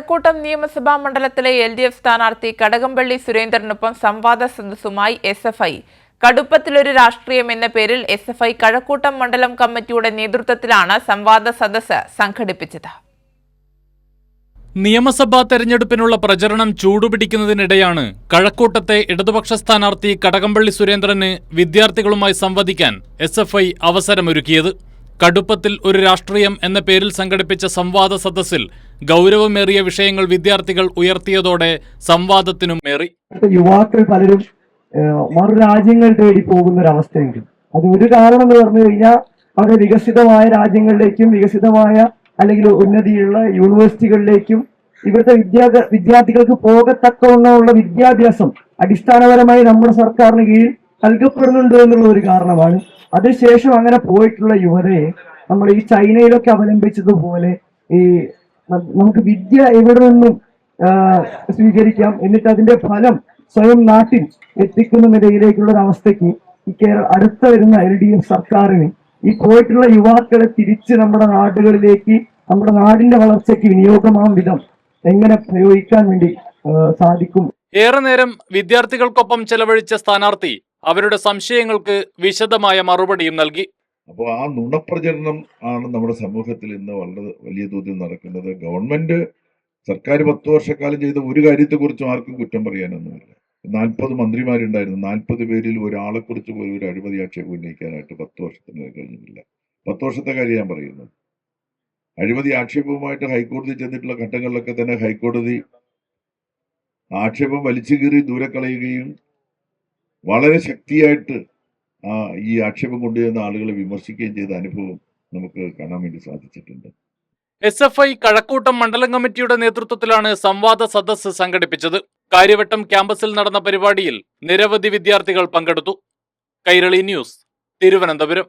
കഴക്കൂട്ടം നിയമസഭാ മണ്ഡലത്തിലെ LDF സ്ഥാനാർത്ഥി കടകംപള്ളി സുരേന്ദ്രനൊപ്പം സംവാദ സദസ്സുമായി SFI. കടുപ്പത്തിലൊരു രാഷ്ട്രീയം എന്ന പേരിൽ SFI കഴക്കൂട്ടം മണ്ഡലം കമ്മിറ്റിയുടെ നേതൃത്വത്തിലാണ് സംവാദ സദസ്സ് സംഘടിപ്പിച്ചത്. നിയമസഭാ തെരഞ്ഞെടുപ്പിനുള്ള പ്രചരണം ചൂടുപിടിക്കുന്നതിനിടെയാണ് കഴക്കൂട്ടത്തെ ഇടതുപക്ഷ സ്ഥാനാർത്ഥി കടകംപള്ളി സുരേന്ദ്രന് വിദ്യാർത്ഥികളുമായി സംവദിക്കാൻ SFI അവസരമൊരുക്കിയത്. കടുപ്പത്തിൽ ഒരു രാഷ്ട്രീയം എന്ന പേരിൽ സംഘടിപ്പിച്ച സംവാദ സദസ്സിൽ ഗൗരവമേറിയ വിഷയങ്ങൾ വിദ്യാർത്ഥികൾ ഉയർത്തിയതോടെ സംവാദത്തിനും മേറി. യുവാക്കൾ പലരും മറു രാജ്യങ്ങൾ തേടി പോകുന്ന ഒരവസ്ഥയുണ്ട്. അത് ഒരു കാരണം എന്ന് പറഞ്ഞു കഴിഞ്ഞാൽ അവിടെ വികസിതമായ രാജ്യങ്ങളിലേക്കും വികസിതമായ അല്ലെങ്കിൽ ഉന്നതിയുള്ള യൂണിവേഴ്സിറ്റികളിലേക്കും ഇവിടുത്തെ വിദ്യാർത്ഥികൾക്ക് പോകത്തക്കവണ്ണമുള്ള വിദ്യാഭ്യാസം അടിസ്ഥാനപരമായി നമ്മുടെ സർക്കാരിന് കീഴിൽ നൽകപ്പെടുന്നുണ്ട് എന്നുള്ള ഒരു കാരണമാണ്. അതിനുശേഷം അങ്ങനെ പോയിട്ടുള്ള യുവതയെ നമ്മൾ ഈ ചൈനയിലൊക്കെ അവലംബിച്ചതുപോലെ ഈ നമുക്ക് വിദ്യ എവിടെ നിന്നും സ്വീകരിക്കാം, എന്നിട്ട് അതിന്റെ ഫലം സ്വയം നാട്ടിൽ എത്തിക്കുന്ന നിലയിലേക്കുള്ള ഒരു അവസ്ഥയ്ക്ക് ഈ അടുത്ത വരുന്ന LDF സർക്കാരിന് ഈ പോയിട്ടുള്ള യുവാക്കളെ തിരിച്ച് നമ്മുടെ നാടുകളിലേക്ക്, നമ്മുടെ നാടിന്റെ വളർച്ചയ്ക്ക് വിനിയോഗമാം വിധം എങ്ങനെ പ്രയോഗിക്കാൻ വേണ്ടി സാധിക്കും. ഏറെ നേരം വിദ്യാർത്ഥികൾക്കൊപ്പം ചെലവഴിച്ച സ്ഥാനാർത്ഥി അവരുടെ സംശയങ്ങൾക്ക് വിശദമായ മറുപടിയും നൽകി. അപ്പോൾ ആ നുണപ്രചരണം ആണ് നമ്മുടെ സമൂഹത്തിൽ ഇന്ന് വളരെ വലിയ തോതിൽ നടക്കുന്നത്. ഗവൺമെന്റ് സർക്കാർ 10 വർഷക്കാലം ചെയ്ത ഒരു കാര്യത്തെക്കുറിച്ചും ആർക്കും കുറ്റം പറയാനൊന്നുമില്ല. 40 മന്ത്രിമാരുണ്ടായിരുന്നു. 40 പേരിൽ ഒരാളെ കുറിച്ച് പോലും ഒരു അഴിമതി ആക്ഷേപം ഉന്നയിക്കാനായിട്ട് 10 വർഷത്തിന് കഴിഞ്ഞില്ല. 10 വർഷത്തെ കാര്യം ഞാൻ പറയുന്നു. അഴിമതി ആക്ഷേപവുമായിട്ട് ഹൈക്കോടതി ചെന്നിട്ടുള്ള ഘട്ടങ്ങളിലൊക്കെ തന്നെ ഹൈക്കോടതി ആക്ഷേപം വലിച്ചു കീറി ദൂരെ കളയുകയും വളരെ ശക്തിയായിട്ട് ഈ ആക്ഷേപം കൊണ്ടുവരുന്ന ആളുകളെ വിമർശിക്കുകയും ചെയ്ത അനുഭവം നമുക്ക് കാണാൻ വേണ്ടി സാധിച്ചിട്ടുണ്ട്. SFI കഴക്കൂട്ടം മണ്ഡലം കമ്മിറ്റിയുടെ നേതൃത്വത്തിലാണ് സംവാദ സദസ്സ് സംഘടിപ്പിച്ചത്. കാര്യവട്ടം ക്യാമ്പസിൽ നടന്ന പരിപാടിയിൽ നിരവധി വിദ്യാർത്ഥികൾ പങ്കെടുത്തു. കൈരളി ന്യൂസ്, തിരുവനന്തപുരം.